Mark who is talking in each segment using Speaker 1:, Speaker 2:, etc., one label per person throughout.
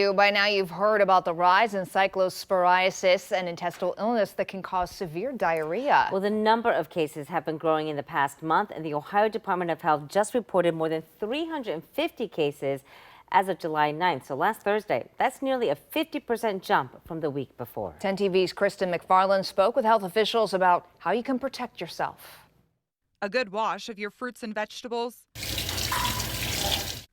Speaker 1: By now, you've heard about the rise in cyclosporiasis, an intestinal illness that can cause severe diarrhea.
Speaker 2: Well, the number of cases have been growing in the past month, and the Ohio Department of Health just reported more than 350 cases as of July 9th. So last Thursday, that's nearly a 50% jump from the week before.
Speaker 1: 10 TV's Kristen McFarland spoke with health officials about how you can protect yourself.
Speaker 3: A good wash of your fruits and vegetables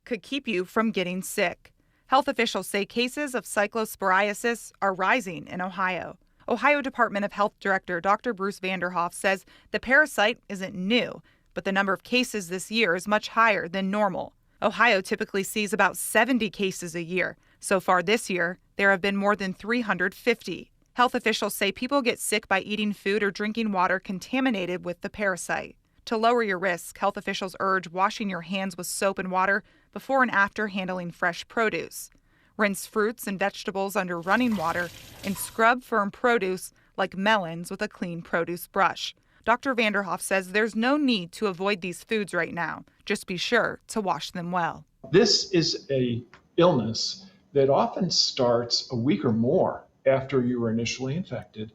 Speaker 3: could keep you from getting sick. Health officials say cases of cyclosporiasis are rising in Ohio. Ohio Department of Health Director Dr. Bruce Vanderhoff says the parasite isn't new, but the number of cases this year is much higher than normal. Ohio typically sees about 70 cases a year. So far this year, there have been more than 350. Health officials say people get sick by eating food or drinking water contaminated with the parasite. To lower your risk, health officials urge washing your hands with soap and water before and after handling fresh produce. Rinse fruits and vegetables under running water and scrub firm produce like melons with a clean produce brush. Dr. Vanderhoff says there's no need to avoid these foods right now. Just be sure to wash them well.
Speaker 4: This is an illness that often starts a week or more after you were initially infected.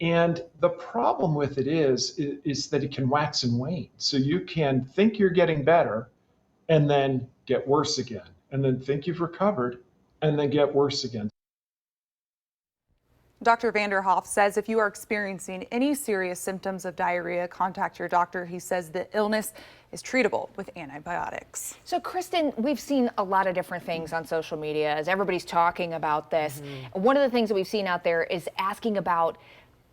Speaker 4: And the problem with it is that it can wax and wane. So you can think you're getting better and then get worse again, and then think you've recovered and then get worse again.
Speaker 3: Dr. Vanderhoff says if you are experiencing any serious symptoms of diarrhea, contact your doctor. He says the illness is treatable with antibiotics.
Speaker 1: So, Kristen, we've seen a lot of different things on social media as everybody's talking about this. One of the things that we've seen out there is asking about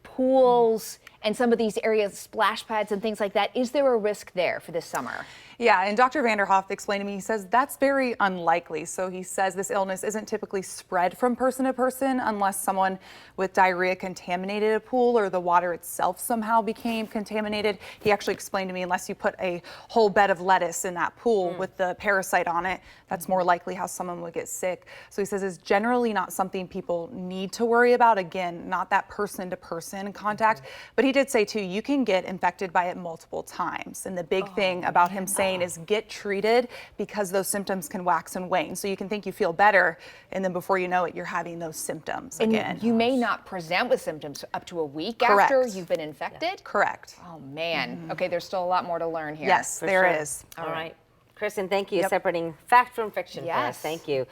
Speaker 1: pools and some of these areas, splash pads and things like that. Is there a risk there for this summer?
Speaker 3: Yeah, and Dr. Vanderhoff explained to me, he says that's very unlikely. So he says this illness isn't typically spread from person to person unless someone with diarrhea contaminated a pool or the water itself somehow became contaminated. He actually explained to me unless you put a whole bed of lettuce in that pool with the parasite on it, that's more likely how someone would get sick. So he says it's generally not something people need to worry about. Again, not that person to person contact, but he did say too, you can get infected by it multiple times. And the big thing about him saying is get treated because those symptoms can wax and wane. So you can think you feel better, and then before you know it, you're having those symptoms again.
Speaker 1: And you may not present with symptoms up to a week
Speaker 3: Correct.
Speaker 1: after you've been infected?
Speaker 3: Correct.
Speaker 1: Oh, man. Okay, there's still a lot more to learn here.
Speaker 3: Yes, there is.
Speaker 2: All right. Kristen, thank you. Separating fact from fiction for us.
Speaker 1: Yes.
Speaker 2: Thank you.